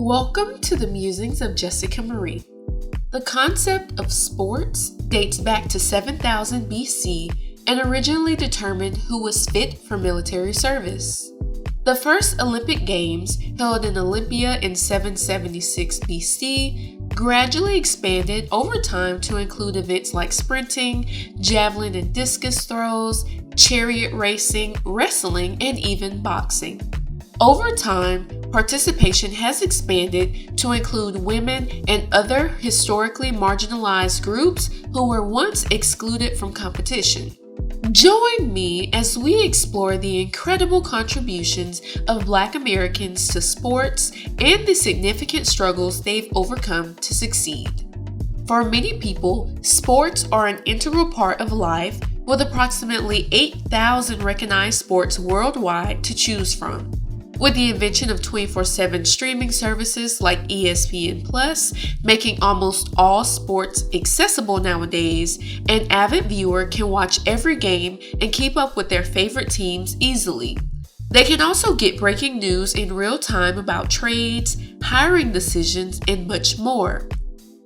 Welcome to the Musings of Jessica Marie. The concept of sports dates back to 7000 BC and originally determined who was fit for military service. The first Olympic Games, held in Olympia in 776 BC, gradually expanded over time to include events like sprinting, javelin and discus throws, chariot racing, wrestling, and even boxing. Over time, participation has expanded to include women and other historically marginalized groups who were once excluded from competition. Join me as we explore the incredible contributions of Black Americans to sports and the significant struggles they've overcome to succeed. For many people, sports are an integral part of life, with approximately 8,000 recognized sports worldwide to choose from. With the invention of 24/7 streaming services like ESPN Plus, making almost all sports accessible nowadays, an avid viewer can watch every game and keep up with their favorite teams easily. They can also get breaking news in real time about trades, hiring decisions, and much more.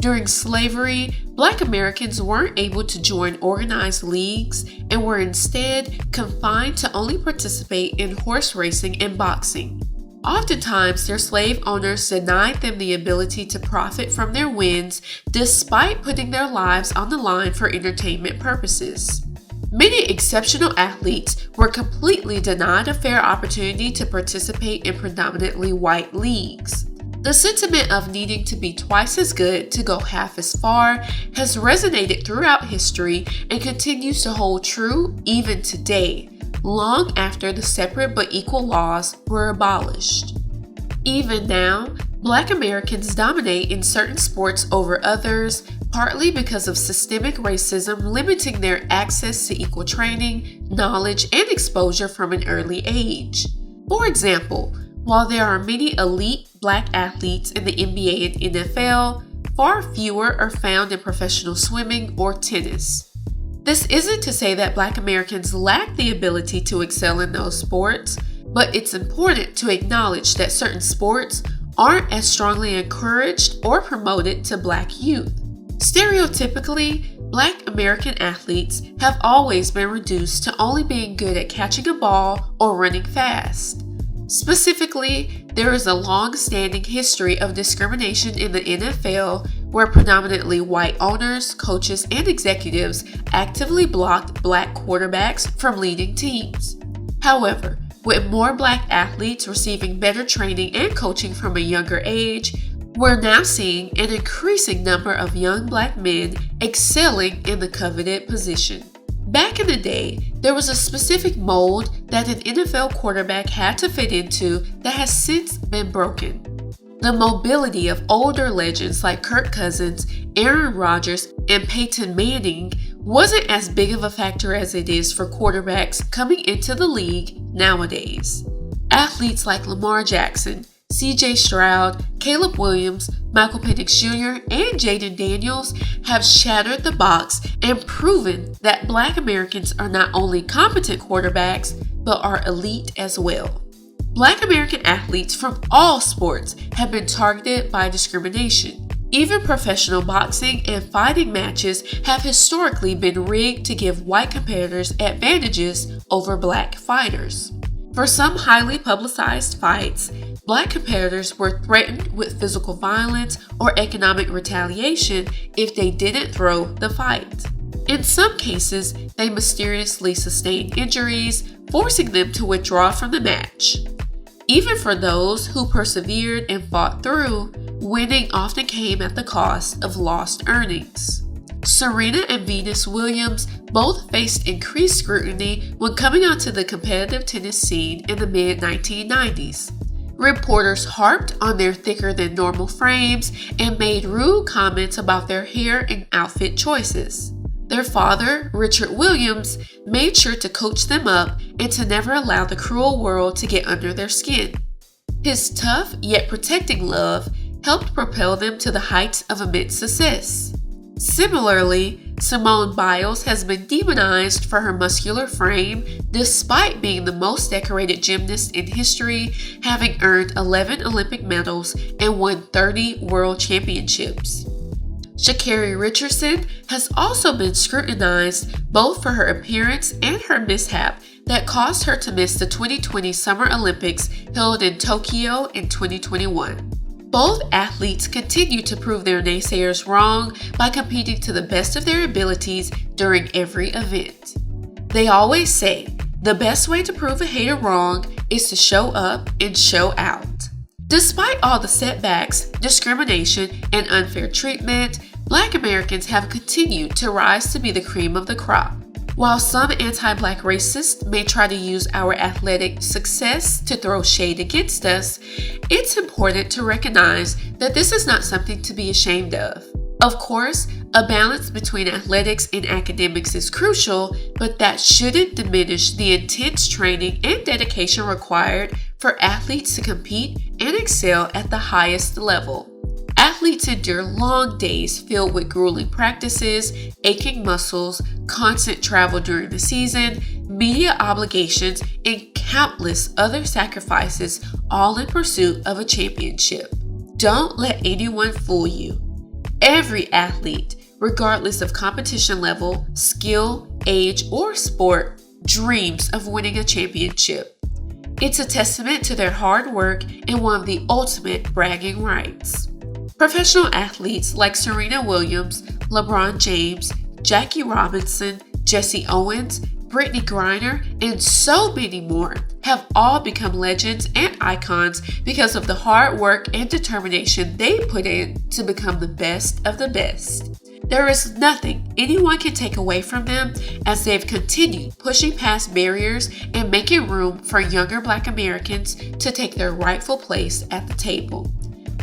During slavery, Black Americans weren't able to join organized leagues and were instead confined to only participate in horse racing and boxing. Oftentimes, their slave owners denied them the ability to profit from their wins despite putting their lives on the line for entertainment purposes. Many exceptional athletes were completely denied a fair opportunity to participate in predominantly white leagues. The sentiment of needing to be twice as good to go half as far has resonated throughout history and continues to hold true even today, long after the separate but equal laws were abolished. Even now, Black Americans dominate in certain sports over others, partly because of systemic racism limiting their access to equal training, knowledge, and exposure from an early age. For example, while there are many elite Black athletes in the NBA and NFL, far fewer are found in professional swimming or tennis. This isn't to say that Black Americans lack the ability to excel in those sports, but it's important to acknowledge that certain sports aren't as strongly encouraged or promoted to Black youth. Stereotypically, Black American athletes have always been reduced to only being good at catching a ball or running fast. Specifically, there is a long-standing history of discrimination in the NFL where predominantly white owners, coaches, and executives actively blocked Black quarterbacks from leading teams. However, with more Black athletes receiving better training and coaching from a younger age, we're now seeing an increasing number of young Black men excelling in the coveted position. Back in the day, there was a specific mold that an NFL quarterback had to fit into that has since been broken. The mobility of older legends like Kirk Cousins, Aaron Rodgers, and Peyton Manning wasn't as big of a factor as it is for quarterbacks coming into the league nowadays. Athletes like Lamar Jackson, CJ Stroud, Caleb Williams, Michael Penix Jr., and Jaden Daniels have shattered the box and proven that Black Americans are not only competent quarterbacks, but are elite as well. Black American athletes from all sports have been targeted by discrimination. Even professional boxing and fighting matches have historically been rigged to give white competitors advantages over Black fighters. For some highly publicized fights, Black competitors were threatened with physical violence or economic retaliation if they didn't throw the fight. In some cases, they mysteriously sustained injuries, forcing them to withdraw from the match. Even for those who persevered and fought through, winning often came at the cost of lost earnings. Serena and Venus Williams both faced increased scrutiny when coming onto the competitive tennis scene in the mid-1990s. Reporters harped on their thicker than normal frames and made rude comments about their hair and outfit choices. Their father, Richard Williams, made sure to coach them up and to never allow the cruel world to get under their skin. His tough yet protecting love helped propel them to the heights of immense success. Similarly, Simone Biles has been demonized for her muscular frame despite being the most decorated gymnast in history, having earned 11 Olympic medals and won 30 world championships. Sha'Carri Richardson has also been scrutinized both for her appearance and her mishap that caused her to miss the 2020 Summer Olympics held in Tokyo in 2021. Both athletes continue to prove their naysayers wrong by competing to the best of their abilities during every event. They always say, the best way to prove a hater wrong is to show up and show out. Despite all the setbacks, discrimination, and unfair treatment, Black Americans have continued to rise to be the cream of the crop. While some anti-Black racists may try to use our athletic success to throw shade against us, it's important to recognize that this is not something to be ashamed of. Of course, a balance between athletics and academics is crucial, but that shouldn't diminish the intense training and dedication required for athletes to compete and excel at the highest level. Athletes endure long days filled with grueling practices, aching muscles, constant travel during the season, media obligations, and countless other sacrifices, all in pursuit of a championship. Don't let anyone fool you. Every athlete, regardless of competition level, skill, age, or sport, dreams of winning a championship. It's a testament to their hard work and one of the ultimate bragging rights. Professional athletes like Serena Williams, LeBron James, Jackie Robinson, Jesse Owens, Brittany Griner, and so many more have all become legends and icons because of the hard work and determination they put in to become the best of the best. There is nothing anyone can take away from them as they've continued pushing past barriers and making room for younger Black Americans to take their rightful place at the table.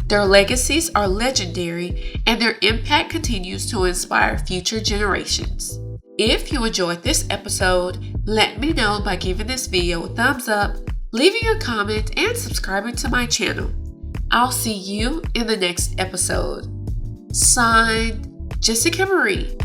Their legacies are legendary, and their impact continues to inspire future generations. If you enjoyed this episode, let me know by giving this video a thumbs up, leaving a comment, and subscribing to my channel. I'll see you in the next episode. Signed, Jessica Marie.